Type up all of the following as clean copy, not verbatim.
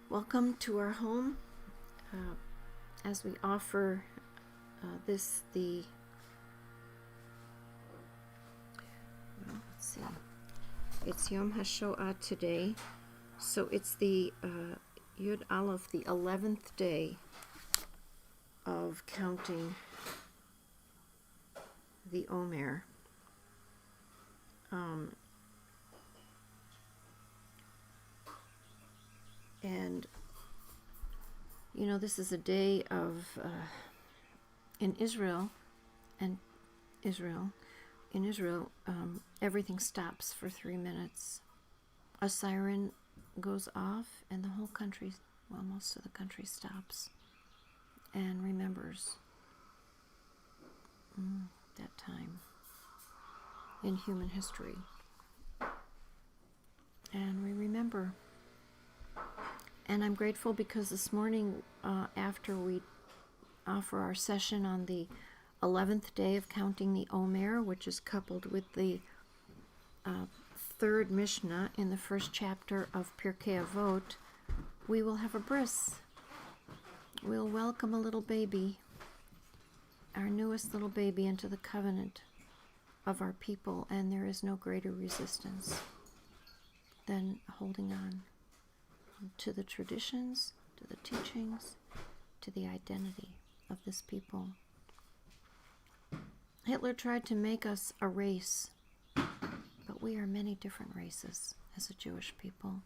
Welcome to our home as we offer let's see, it's Yom Hashoah today, so it's the Yud Aleph, the 11th day of counting the Omer. And you know, this is a day of in Israel, everything stops for 3 minutes. A siren goes off, and the whole country, well, most of the country stops and remembers that time in human history. And we remember. And I'm grateful because this morning, after we offer our session on the 11th day of counting the Omer, which is coupled with the third Mishnah in the first chapter of Pirkei Avot, we will have a bris. We'll welcome a little baby, our newest little baby, into the covenant of our people, and there is no greater resistance than holding on to the traditions, to the teachings, to the identity of this people. Hitler tried to make us a race, but we are many different races as a Jewish people.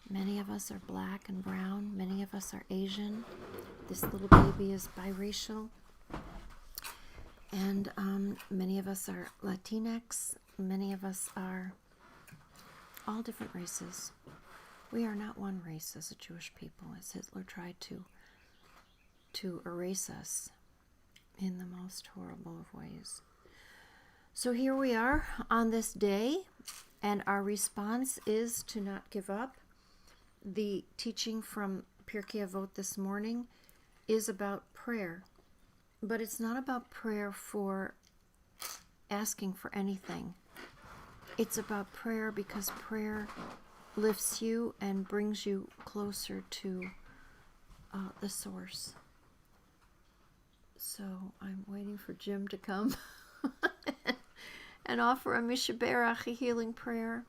Many of us are black and brown, many of us are Asian. This little baby is biracial. And many of us are Latinx, many of us are all different races. We are not one race as a Jewish people, as Hitler tried to erase us in the most horrible of ways. So here we are on this day, and our response is to not give up. The teaching from Pirkei Avot this morning is about prayer, but it's not about prayer for asking for anything. It's about prayer because prayer lifts you and brings you closer to the source. So I'm waiting for Jim to come and offer a Mishaberach, a healing prayer.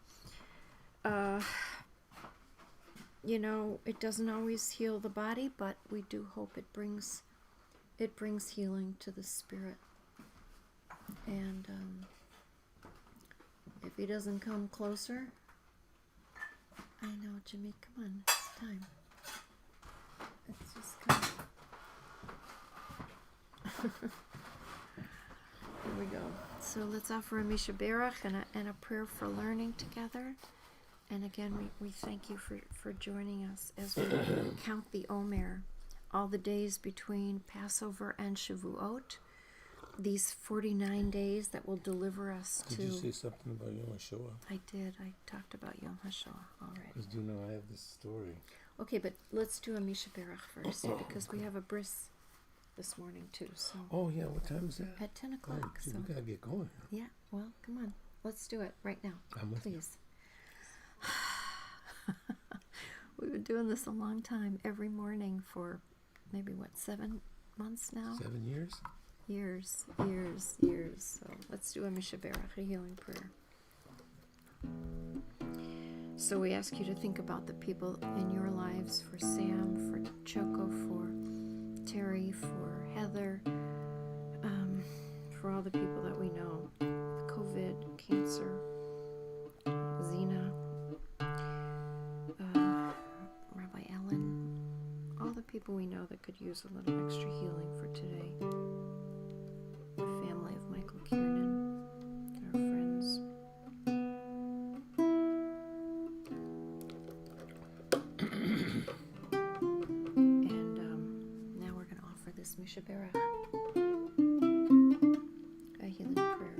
You know, it doesn't always heal the body, but we do hope it brings healing to the spirit. And if he doesn't come closer, I know, Jimmy, come on, it's time. It's just come. Here we go. So let's offer a Mishaberach and a prayer for learning together. And again, we thank you for joining us as we count the Omer, all the days between Passover and Shavuot, these 49 days that will deliver us to... Did you say something about Yom Hashoah? I did. I talked about Yom Hashoah already. Because do you know I have this story? Okay, but let's do a Mishaberach first, because we have a bris this morning too. So. Oh yeah, what time is that? At 10 o'clock. Oh, so we gotta get going. Yeah, well, come on. Let's do it right now. Please. We've been doing this a long time, every morning for maybe, 7 months now? 7 years? Years. So let's do a Mishaberach, a healing prayer. So we ask you to think about the people in your lives, for Sam, for Choco, for Terry, for Heather, for all the people that we know, COVID, cancer, Zena, Rabbi Ellen, all the people we know that could use a little extra healing for today. The family of Michael Kiernan, our friends. And now we're going to offer this Mishaberach, a healing prayer.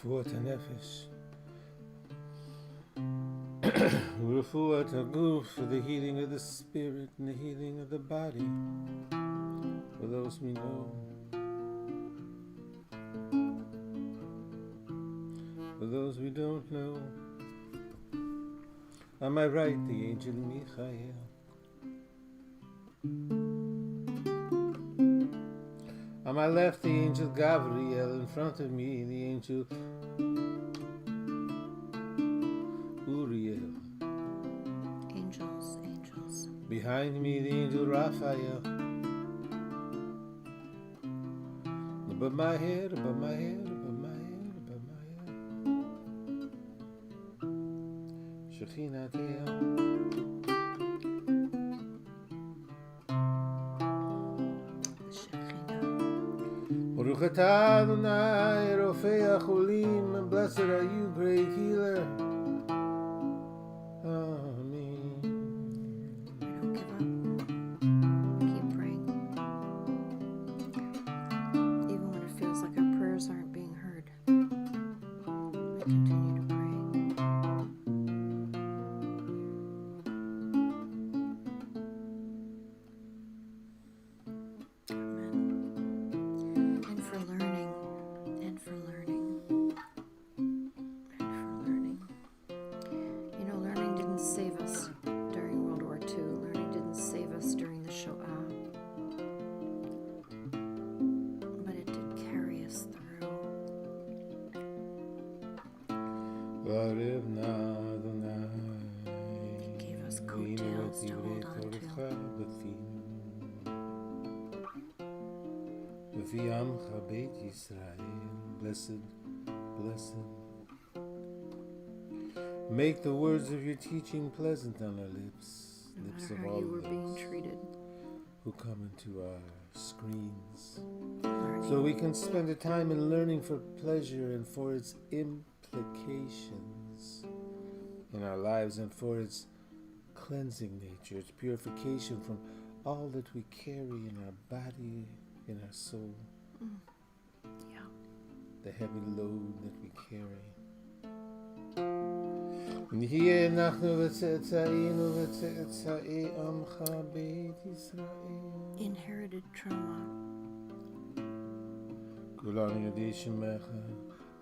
Refuat HaNefesh. Refuat HaGuf, for the healing of the spirit and the healing of the body. For those we know. For those we don't know. On my right, the angel Michael. On my left, the angel Gabriel. In front of me, the angel Uriel. Angels, angels. Behind me, the angel Raphael. Above my head, above my head, above my head, above my head. Shekhinah Te'el. Baruch atah Adonai, Rofei HaCholim, and blessed are you, great healer. Amen. We don't give up. We keep praying. Even when it feels like our prayers aren't being heard. We continue to pray. Amen. And for learning. And for learning. And for learning. You know, learning didn't save us during World War II. Learning didn't save us during the Shoah. But it did carry us through. It gave us coattails to hold on to. Blessed, blessed. Make the words of your teaching pleasant on our lips, No lips matter of how all you were being those treated. who come into our screens, Learning. so we can spend a time in learning for pleasure and for its implications in our lives and for its cleansing nature, its purification from all that we carry in our body, in our soul, Yeah. the heavy load that we carry. Inherited trauma.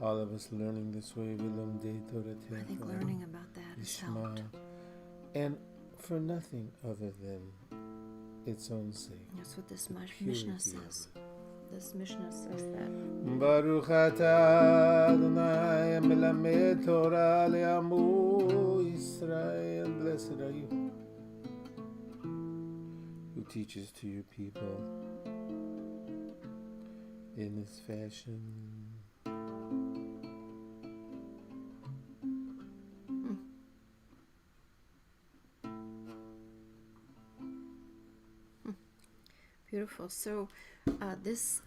All of us learning this way. I think learning about that has helped. And for nothing other than its own sake. That's what this Mishnah says. This Mishnah says that. Baruch atah Adonai melamed Torah le'amo Yisrael. Blessed are you, who teaches to your people in this fashion. Beautiful. So this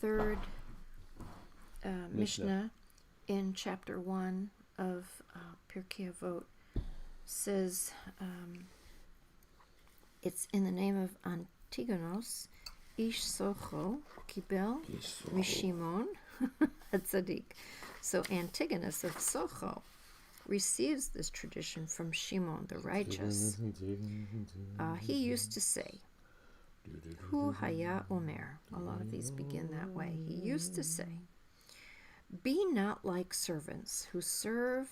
third Mishnah in chapter 1 of Pirkei Avot says it's in the name of Antigonos, Ish Socho Kibel Mishimon Hatzadik. So Antigonus of Socho receives this tradition from Shimon the righteous. He used to say, Hu Haya Omer. A lot of these begin that way. He used to say, be not like servants who serve,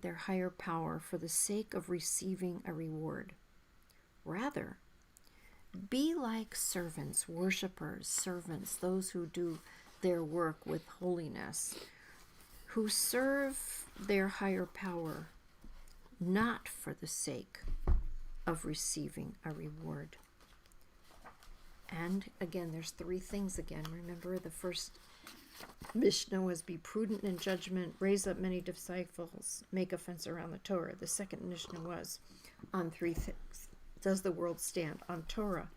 their higher power for the sake of receiving a reward. Rather, be like servants, worshipers, servants, those who do their work with holiness, who serve their higher power not for the sake of receiving a reward. And again, there's three things again. Remember, the first Mishnah was be prudent in judgment, raise up many disciples, make a fence around the Torah. The second Mishnah was on three things. Does the world stand? On Torah,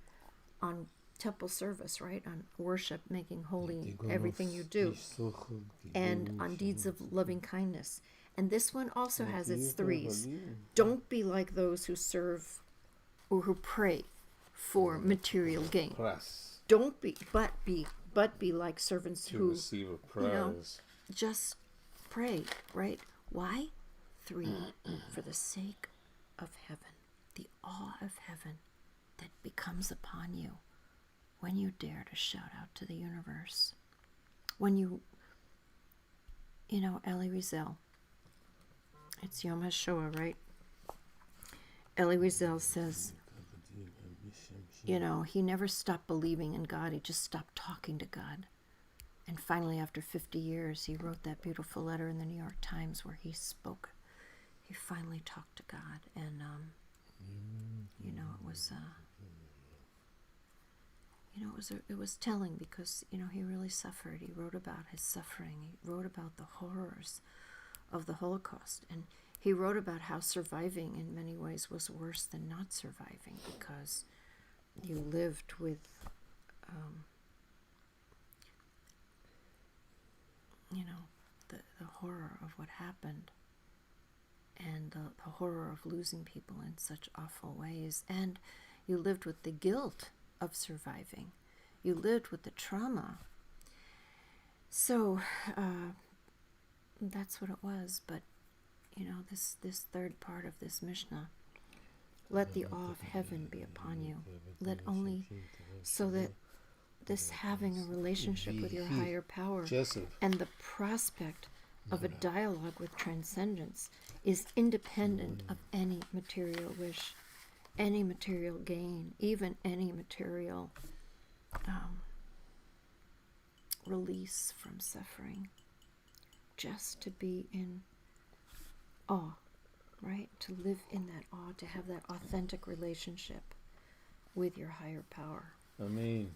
on temple service, right? On worship, making holy everything you do, and on deeds of loving kindness. And this one also has its threes. Don't be like those who serve or who pray for material gain. Don't be, but be like servants To who receive a you know, prize. just pray, right? Why? 3, for the sake of heaven, the awe of heaven that becomes upon you when you dare to shout out to the universe. When you know, Elie Wiesel, it's Yom HaShoah, right? Elie Wiesel says, you know, he never stopped believing in God. He just stopped talking to God. And finally, after 50 years, he wrote that beautiful letter in the New York Times where he spoke. He finally talked to God. And, you know, it was, you know, it was telling because, you know, he really suffered. He wrote about his suffering. He wrote about the horrors of the Holocaust. And he wrote about how surviving in many ways was worse than not surviving because you lived with, you know, the horror of what happened and the horror of losing people in such awful ways. And you lived with the guilt of surviving. You lived with the trauma. So that's what it was. But, you know, this third part of this Mishnah, let the awe of heaven be upon you. Let only, so that this having a relationship with your higher power and the prospect of a dialogue with transcendence is independent of any material wish, any material gain, even any material release from suffering. Just to be in awe, right? To live in that awe, to have that authentic relationship with your higher power. Amen.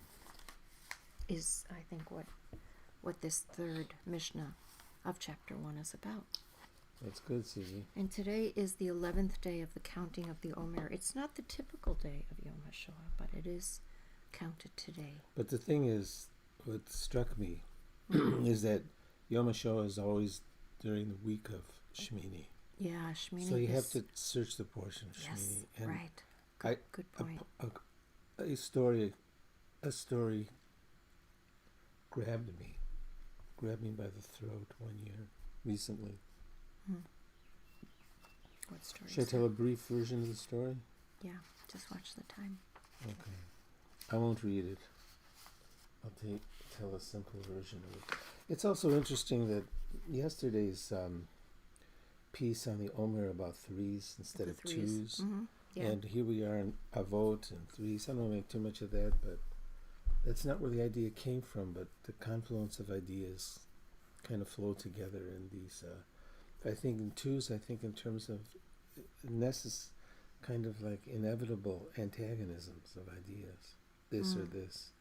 Is, I think, what this third Mishnah of chapter 1 is about. That's good, Susie. And today is the 11th day of the counting of the Omer. It's not the typical day of Yom HaShoah, but it is counted today. But the thing is, what struck me is that Yom HaShoah is always during the week of Shmini. Yeah, Shmini. So you have to search the portion of Shmini. Yes, right. Good point. A story grabbed me by the throat one year recently. What story? Should I tell a brief version of the story? Yeah, just watch the time. Okay. I won't read it. I'll tell a simple version of it. It's also interesting that yesterday's piece on the Omer about threes instead of twos. Mm-hmm. Yeah. And here we are in Avot and threes. I don't want to make too much of that, but that's not where the idea came from, but the confluence of ideas kind of flow together in these, I think in twos, I think in terms of kind of like inevitable antagonisms of ideas, this or this.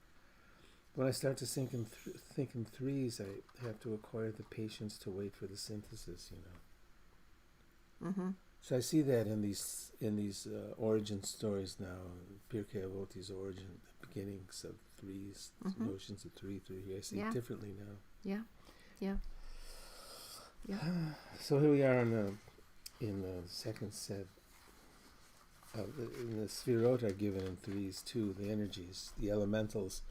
When I start to think in threes, I have to acquire the patience to wait for the synthesis, you know. Mm-hmm. So I see that in these origin stories now, Pirkei Avot, these origin, the beginnings of threes, notions of three. I see it differently now. Yeah. So here we are in the second set. In the Sfirot are given in threes too, the energies, the elementals.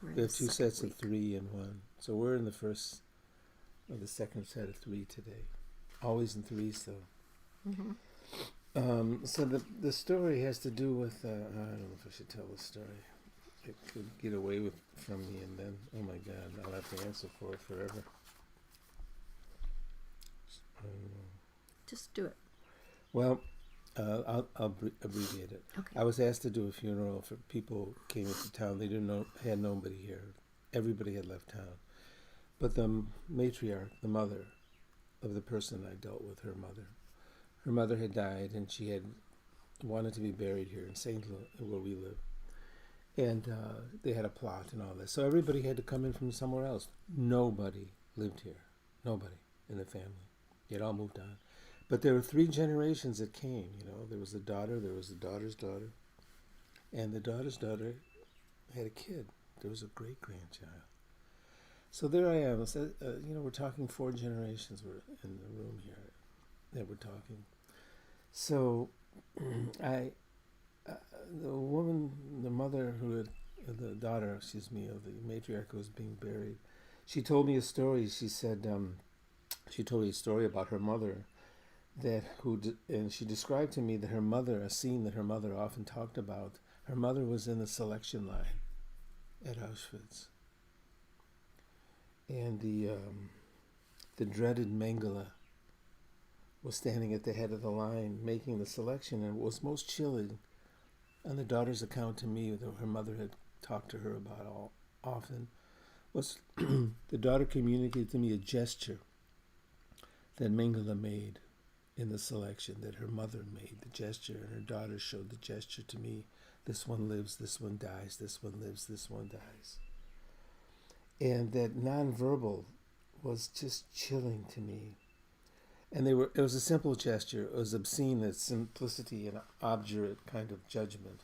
We have two sets of 3 and 1. So we're in the second set of 3 today. Always in threes though. Mm-hmm. So the story has to do with, I don't know if I should tell the story. It could get away from me and then, oh my God, I'll have to answer for it forever. Just do it. Well, I'll abbreviate it. Okay. I was asked to do a funeral for people who came into town. They had nobody here. Everybody had left town. But the matriarch, the mother of the person I dealt with, her mother had died, and she had wanted to be buried here in St. Louis, where we live. And they had a plot and all this. So everybody had to come in from somewhere else. Nobody lived here. Nobody in the family. They had all moved on. But there were 3 generations that came, you know. There was the daughter, there was the daughter's daughter, and the daughter's daughter had a kid. There was a great-grandchild. So there I am. So, you know, we're talking 4 generations. We're in the room here that we're talking. So the woman, the mother who had the daughter, excuse me, of the matriarch who was being buried, she told me a story. She said, she told me a story about her mother, and she described to me that her mother, a scene that her mother often talked about. Her mother was in the selection line at Auschwitz, and the dreaded Mengele was standing at the head of the line making the selection, and what was most chilling, on the daughter's account to me, that her mother had talked to her about often, was the daughter communicated to me a gesture that Mengele made in the selection, that her mother made the gesture, and her daughter showed the gesture to me. This one lives, this one dies, this one lives, this one dies. And that nonverbal was just chilling to me. And it was a simple gesture. It was obscene, its simplicity and obdurate kind of judgment.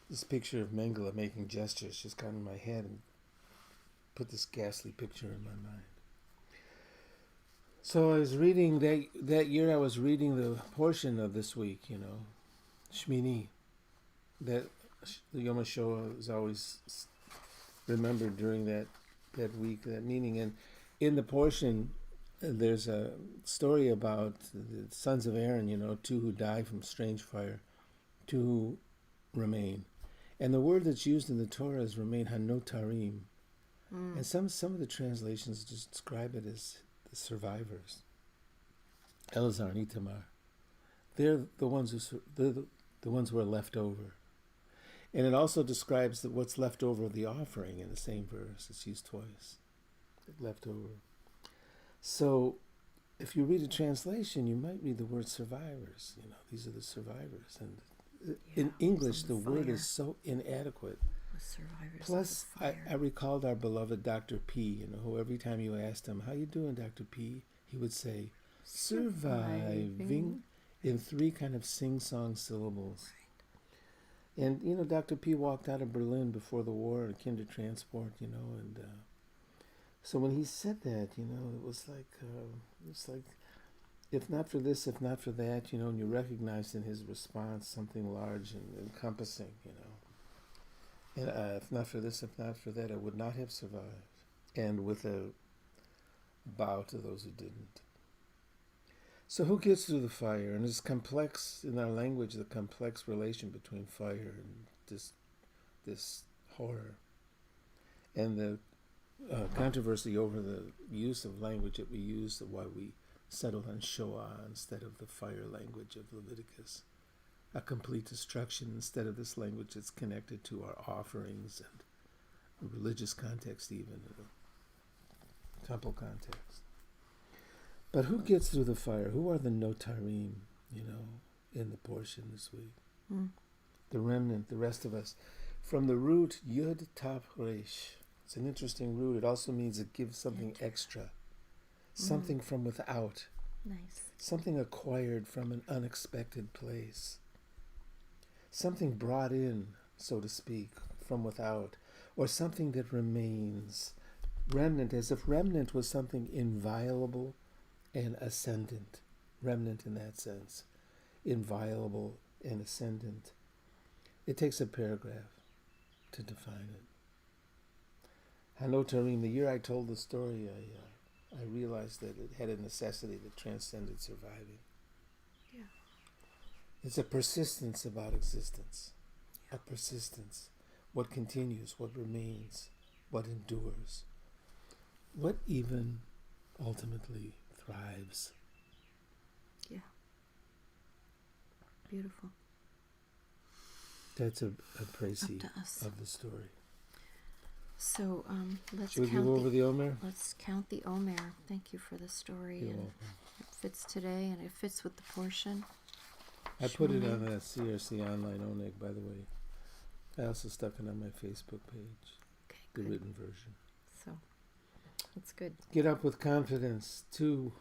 This picture of Mengele making gestures just got in my head and put this ghastly picture in my mind. So I was reading, that year I was reading the portion of this week, Shmini, that the Yom Hashoah is always remembered during that week, that meaning. And in the portion, there's a story about the sons of Aaron, 2 who die from strange fire, 2 who remain. And the word that's used in the Torah is remain, hanotarim. And some of the translations just describe it as the survivors. Elazar and Itamar. They're the ones who are left over. And it also describes that what's left over of the offering in the same verse. It's used twice. Left over. So if you read a translation, you might read the word survivors. These are the survivors. And in English, the word is so inadequate. Plus, I recalled our beloved Dr. P, who every time you asked him, how you doing, Dr. P? He would say, surviving, in 3 kind of sing-song syllables. Right. And, Dr. P walked out of Berlin before the war in Kindertransport, and so when he said that, it was like, if not for this, if not for that, and you recognized in his response something large and encompassing, And if not for this, if not for that, I would not have survived. And with a bow to those who didn't. So who gets through the fire? And it's complex, in our language, the complex relation between fire and this horror. And the controversy over the use of language that we use, why we settled on Shoah instead of the fire language of Leviticus. A complete destruction instead of this language that's connected to our offerings and religious context, even a temple context. But who gets through the fire? Who are the notarim, in the portion this week? The remnant, the rest of us. From the root Yud Tav Resh. It's an interesting root. It also means it gives something extra. Something from without. Nice. Something acquired from an unexpected place. Something brought in, so to speak, from without, or something that remains. Remnant, as if remnant was something inviolable and ascendant. Remnant in that sense. Inviolable and ascendant. It takes a paragraph to define it. Hanotarim, the year I told the story, I realized that it had a necessity that transcended surviving. Yeah. It's a persistence about existence. A persistence. What continues, what remains, what endures. What even ultimately thrives. Yeah. Beautiful. That's a précis of the story. So let's Should we go over the Omer? Let's count the Omer. Thank you for the story. You're and welcome. It fits today, and it fits with the portion. I put it on the CRC online Oneg, by the way. I also stuck it on my Facebook page, Okay, the good. written version. So that's good. Get up with confidence, 2,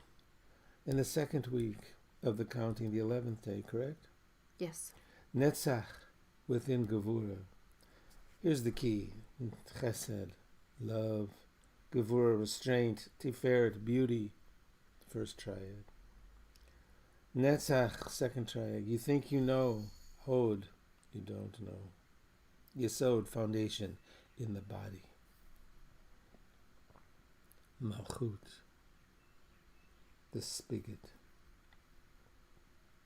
in the second week of the counting, the 11th day, correct? Yes. Netzach, within Gevura. Here's the key. Chesed, love. Gevura, restraint. Tiferet, beauty. First triad. Netzach, second triad. You think you know. Hod, you don't know. Yesod, foundation in the body. Malchut, the spigot.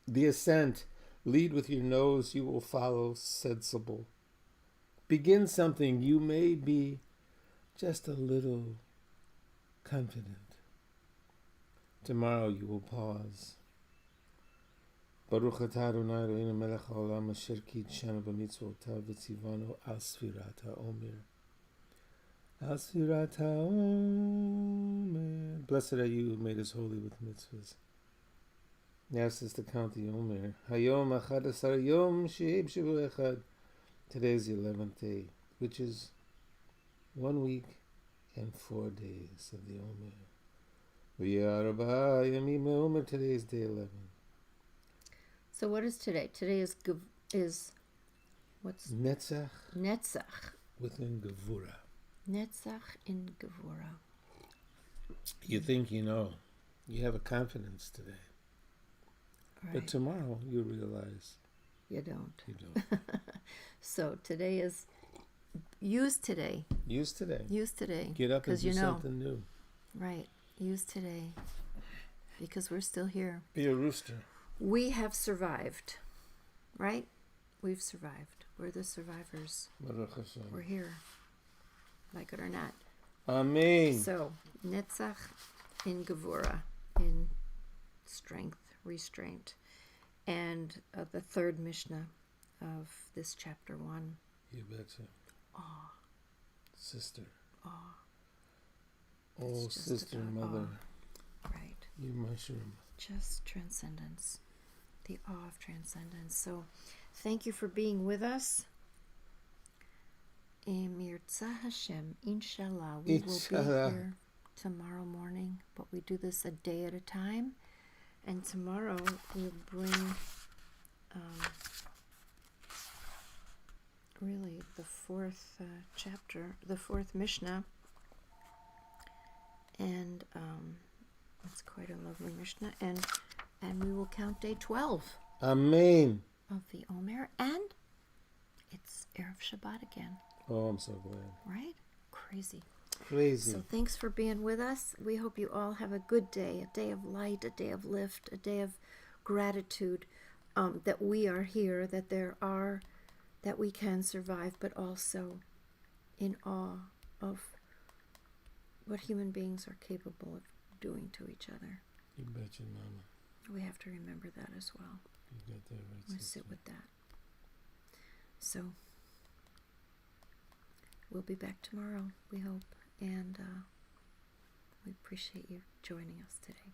The ascent, lead with your nose, you will follow sensible. Begin something, you may be just a little confident. Tomorrow you will pause. Baruch atah Adonai Eloheinu melech haolam asher kitshanu b'mitzvotav v'tzivanu al sfirat ha'omer. Al sfirat ha'omer. Blessed are you who made us holy with mitzvahs. He asks us to count the Omer. Hayom achad asar yom she'eb shavu echad. Today is the 11th day, which is 1 week and 4 days of the Omer. V'yarba yamim Omer. Today is day 11. So what is today? Today is what's Netzach Netzach. within Gevura. Netzach in Gevura. You think you know. You have a confidence today. Right. But tomorrow you realize You don't. you don't. So today is use today. Use today. Use today. Get up and 'Cause do you know. something new. Right. Use today. Because we're still here. Be a rooster. We have survived. Right? We've survived. We're the survivors. Baruch Hashem. We're here. Like it or not. Amen. So, Netzach in Gevura, in strength, restraint. And the third Mishnah of this chapter 1. You betcha. Awe. Sister. Awe. Oh, It's just sister, about mother. Right. You mushroom. Just transcendence. The awe of transcendence. So, thank you for being with us. Mirza Hashem, inshallah, we will be here tomorrow morning, but we do this a day at a time. And tomorrow we'll bring really the fourth chapter, the fourth Mishnah. And it's quite a lovely Mishnah. And we will count day 12 Amen. of the Omer. And it's Erev Shabbat again. Oh, I'm so glad. Right? Crazy. Crazy. So thanks for being with us. We hope you all have a good day, a day of light, a day of lift, a day of gratitude, that we are here, that we can survive, but also in awe of what human beings are capable of doing to each other. You betcha, Mama. We have to remember that as well. You got that right, We sister. sit with that. So we'll be back tomorrow, we hope, and we appreciate you joining us today.